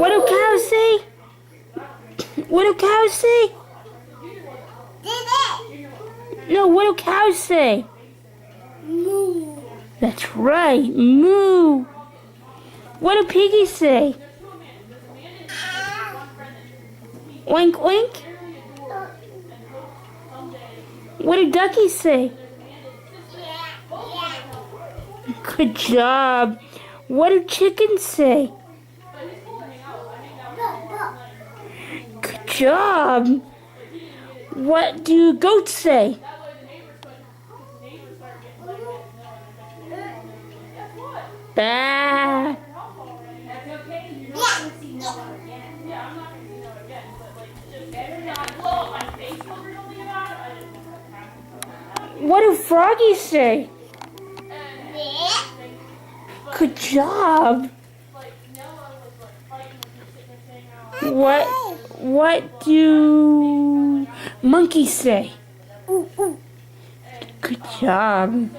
What do cows say? What do cows say? No, what do cows say? Moo. That's right, moo. What do piggies say? Oink, oink. What do duckies say? Good job. What do chickens say? Good job. What do goats say? Bah. What do froggies say? Good job. What do monkeys say? Good job.